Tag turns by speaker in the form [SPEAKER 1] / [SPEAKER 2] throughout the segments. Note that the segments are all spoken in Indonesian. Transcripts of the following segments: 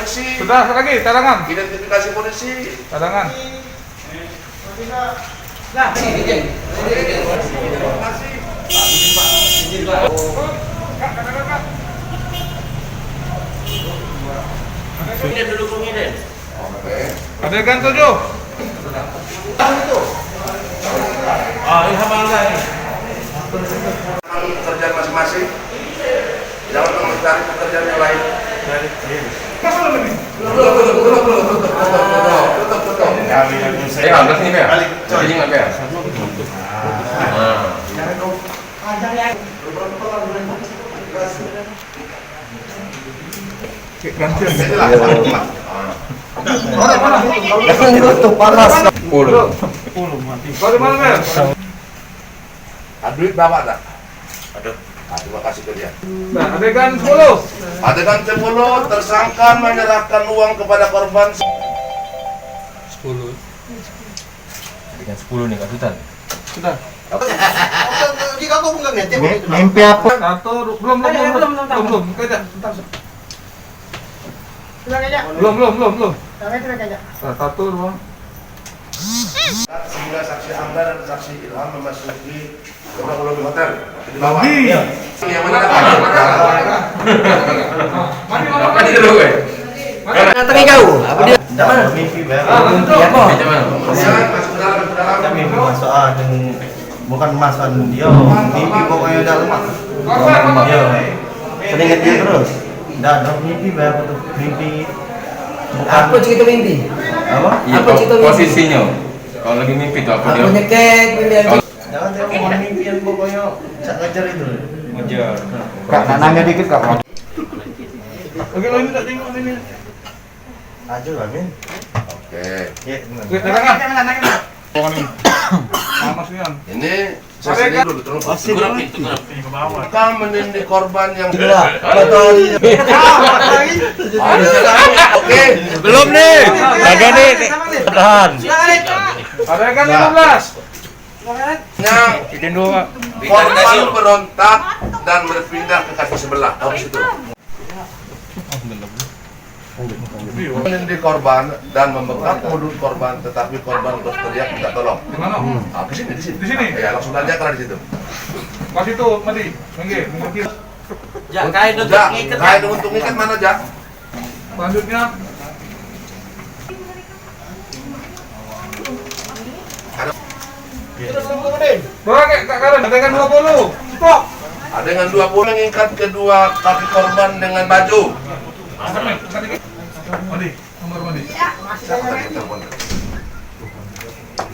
[SPEAKER 1] polisi.
[SPEAKER 2] Sudah lagi, cadangan.
[SPEAKER 1] Identifikasi polisi.
[SPEAKER 2] Cadangan.
[SPEAKER 3] Nah, ini. Ini dulu ini.
[SPEAKER 1] Oke.
[SPEAKER 2] Adegan 7.
[SPEAKER 3] Ini sama lagi.
[SPEAKER 1] Pekerjaan masing-masing. Jangan mengomentari pekerjaan yang lain.
[SPEAKER 4] Angkat sini ya. Jadi nggak ya?
[SPEAKER 2] Dari mana, Mer?
[SPEAKER 1] Duit bawa tak? Aduh. Terima kasih ke dia.
[SPEAKER 2] Nah, adegan 10.
[SPEAKER 1] Adegan 10, tersangka menyerahkan uang kepada korban.
[SPEAKER 4] 10. Adegan 10 nih, Kak Sultan.
[SPEAKER 2] Sudah.
[SPEAKER 3] Jika aku enggak ngecek
[SPEAKER 5] Mimpi apa?
[SPEAKER 2] Satu, belum. Kejap, bentar. Belum. Satu, dua.
[SPEAKER 1] Sehingga saksi Angga dan saksi Ilham memasuki lobby hotel di bawah.
[SPEAKER 2] Iya.
[SPEAKER 1] Yang mana ada
[SPEAKER 4] Apa ini dulu, gue?
[SPEAKER 3] Tengah kau. Apa dia? Mana?
[SPEAKER 5] Mimpi baru.
[SPEAKER 3] Mimpi apa?
[SPEAKER 4] Macam mana?
[SPEAKER 1] masuk ke dalam,
[SPEAKER 5] Kita mimpi masuk dan bukan masuk dia. Mimpi pokoknya dalam. Iya. Sering dia terus. Dah ada mimpi baru tuh. Mimpi.
[SPEAKER 3] Apa cerita mimpi?
[SPEAKER 5] Apa?
[SPEAKER 4] Iya,
[SPEAKER 3] Apa cerita mimpi?
[SPEAKER 4] posisinya. Kalau lagi mimpi itu apa dia?
[SPEAKER 3] Aku nyekek mimpi aku.
[SPEAKER 5] Jangan dia ngomong mimpi yang pokoknya sak ngejar itu.
[SPEAKER 4] Ngejar.
[SPEAKER 5] Kak, nanya dikit kak.
[SPEAKER 2] Oke, lo ini tak tengok ini.
[SPEAKER 5] Aja lah Min.
[SPEAKER 1] Oke.
[SPEAKER 5] Ya.
[SPEAKER 2] Oke, cadangan. Tolong ini. Mas Rian.
[SPEAKER 1] Ini sesi dulu terus. Kita menindih korban yang Oke.
[SPEAKER 4] Belum nih. Jaga nih. Tahan.
[SPEAKER 2] Adegan 15.
[SPEAKER 1] Yang
[SPEAKER 4] Izin dulu, Pak.
[SPEAKER 1] korban berontak dan berpindah ke kaki sebelah. Tahu situ. Menindih korban dan membekap mulut korban, tetapi korban terus teriak minta tolong.
[SPEAKER 2] Di mana?
[SPEAKER 1] Di sini.
[SPEAKER 2] Di sini?
[SPEAKER 1] Ya, langsung aja kalau di situ.
[SPEAKER 2] Pas itu, Madi. Minggir kiri.
[SPEAKER 3] Ya, kain untuk
[SPEAKER 1] Jak,
[SPEAKER 3] ngikat.
[SPEAKER 1] kain untuk ngikat mana, Jak?
[SPEAKER 2] Selanjutnya. Bagi Kak Karen, adegan 20. Stop.
[SPEAKER 1] Dengan 20 mengikat kedua kaki korban dengan baju.
[SPEAKER 2] Madi, nomor Madi.
[SPEAKER 1] Siapa tadi telepon?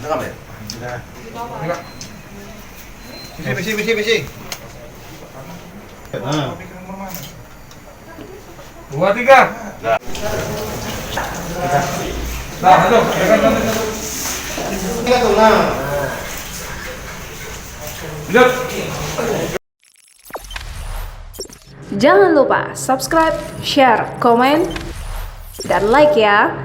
[SPEAKER 1] Dengar ya?
[SPEAKER 5] Bisi.
[SPEAKER 2] 2, 3. Nah, aduh, adegan lanjut.
[SPEAKER 6] Jangan lupa subscribe, share, komen, dan like ya.